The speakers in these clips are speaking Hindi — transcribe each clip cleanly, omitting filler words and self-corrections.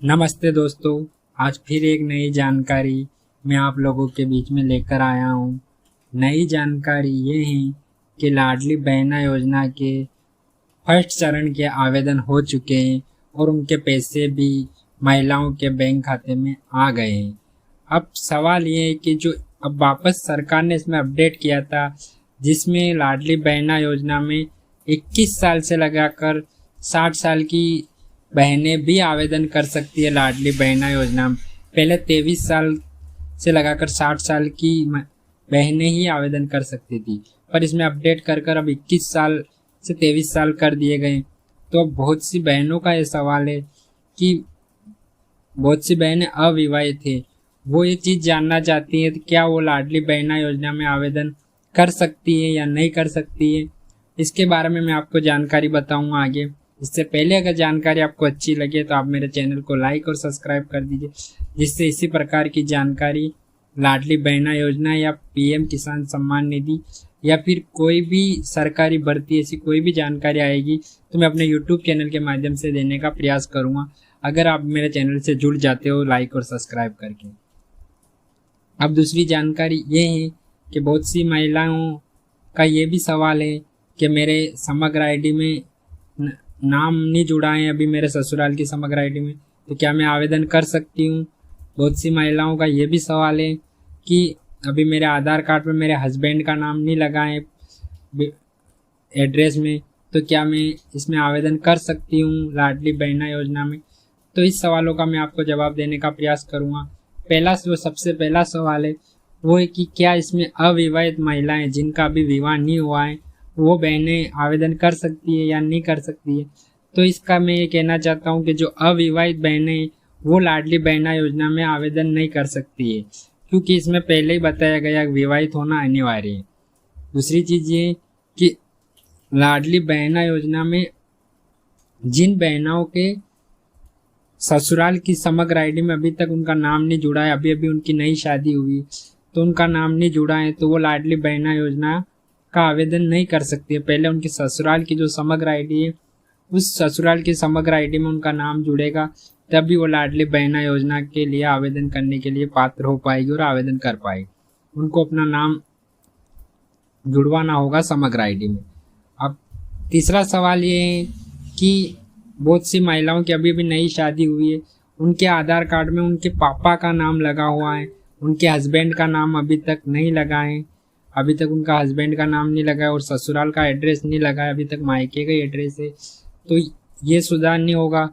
नमस्ते दोस्तों, आज फिर एक नई जानकारी मैं आप लोगों के बीच में लेकर आया हूँ। नई जानकारी ये है कि लाडली बहना योजना के फर्स्ट चरण के आवेदन हो चुके हैं और उनके पैसे भी महिलाओं के बैंक खाते में आ गए हैं। अब सवाल ये है कि जो अब वापस सरकार ने इसमें अपडेट किया था, जिसमें लाडली बहना योजना में 21 साल से लगाकर 60 साल की बहनें भी आवेदन कर सकती है। लाडली बहना योजना में पहले 23 साल से लगाकर 60 साल की बहनें ही आवेदन कर सकती थी, पर इसमें अपडेट कर अब 21 साल से 23 साल कर दिए गए। तो अब बहुत सी बहनों का ये सवाल है कि बहुत सी बहनें अविवाहित थे, वो ये चीज़ जानना चाहती है कि क्या वो लाडली बहना योजना में आवेदन कर सकती है या नहीं कर सकती है। इसके बारे में मैं आपको जानकारी बताऊंगा आगे। इससे पहले अगर जानकारी आपको अच्छी लगे तो आप मेरे चैनल को लाइक और सब्सक्राइब कर दीजिए, जिससे इसी प्रकार की जानकारी लाडली बहना योजना या पीएम किसान सम्मान निधि या फिर कोई भी सरकारी भर्ती ऐसी कोई भी जानकारी आएगी तो मैं अपने यूट्यूब चैनल के माध्यम से देने का प्रयास करूँगा, अगर आप मेरे चैनल से जुड़ जाते हो लाइक और सब्सक्राइब करके। अब दूसरी जानकारी ये है कि बहुत सी महिलाओं का ये भी सवाल है कि मेरे समग्र आईडी में नाम नहीं जुड़ा है अभी मेरे ससुराल की समग्र आईडी में, तो क्या मैं आवेदन कर सकती हूँ। बहुत सी महिलाओं का ये भी सवाल है कि अभी मेरे आधार कार्ड में मेरे हस्बैंड का नाम नहीं लगा है एड्रेस में, तो क्या मैं इसमें आवेदन कर सकती हूँ लाडली बहना योजना में। तो इस सवालों का मैं आपको जवाब देने का प्रयास करूँगा। सबसे पहला सवाल है वो है कि क्या इसमें अविवाहित महिलाएं जिनका अभी विवाह नहीं हुआ है वो बहनें आवेदन कर सकती है या नहीं कर सकती है। तो इसका मैं ये कहना चाहता हूँ कि जो अविवाहित बहनें वो लाडली बहना योजना में आवेदन नहीं कर सकती है, क्योंकि इसमें पहले ही बताया गया विवाहित होना अनिवार्य है। दूसरी चीज़ ये कि लाडली बहना योजना में जिन बहनों के ससुराल की समग्र आईडी में अभी तक उनका नाम नहीं जुड़ा है, अभी उनकी नई शादी हुई तो उनका नाम नहीं जुड़ा है, तो वो लाडली बहना योजना का आवेदन नहीं कर सकती है। पहले उनकी ससुराल की जो समग्र आईडी है उस ससुराल की समग्र आईडी में उनका नाम जुड़ेगा, तभी वो लाडली बहना योजना के लिए आवेदन करने के लिए पात्र हो पाएगी और आवेदन कर पाएगी। उनको अपना नाम जुड़वाना होगा समग्र आईडी में। अब तीसरा सवाल ये है कि बहुत सी महिलाओं की अभी भी नई शादी हुई है, उनके आधार कार्ड में उनके पापा का नाम लगा हुआ है, उनके हस्बैंड का नाम अभी तक नहीं लगा है, अभी तक उनका हस्बैंड का नाम नहीं लगा है और ससुराल का एड्रेस नहीं लगा है, अभी तक मायके का एड्रेस है, तो ये सुधार नहीं होगा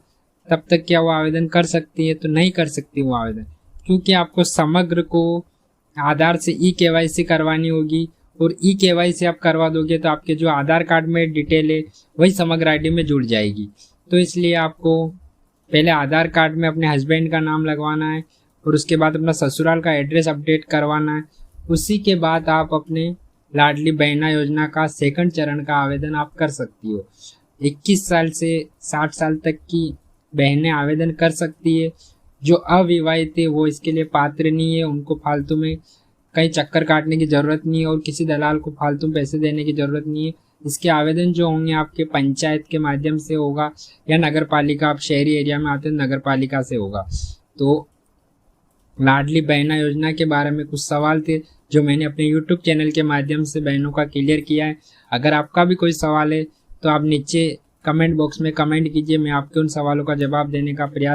तब तक क्या वो आवेदन कर सकती है। तो नहीं कर सकती वो आवेदन, क्योंकि आपको समग्र को आधार से ई-केवाईसी करवानी होगी और ई-केवाईसी आप करवा दोगे तो आपके जो आधार कार्ड में डिटेल है वही समग्र आईडी में जुड़ जाएगी। तो इसलिए आपको पहले आधार कार्ड में अपने हस्बैंड का नाम लगवाना है और उसके बाद अपना ससुराल का एड्रेस अपडेट करवाना है। उसी के बाद आप अपने लाडली बहना योजना का सेकंड चरण का आवेदन आप कर सकती हो। 21 साल से 60 साल तक की बहनें आवेदन कर सकती है। जो अविवाहित है वो इसके लिए पात्र नहीं है, उनको फालतू में कहीं चक्कर काटने की ज़रूरत नहीं है और किसी दलाल को फालतू पैसे देने की ज़रूरत नहीं है। इसके आवेदन जो होंगे आपके पंचायत के माध्यम से होगा या नगर पालिका, आप शहरी एरिया में आते हैं नगर पालिका से होगा। तो लाडली बहना योजना के बारे में कुछ सवाल थे जो मैंने अपने यूट्यूब चैनल के माध्यम से बहनों का क्लियर किया है। अगर आपका भी कोई सवाल है तो आप नीचे कमेंट बॉक्स में कमेंट कीजिए, मैं आपके उन सवालों का जवाब देने का प्रयास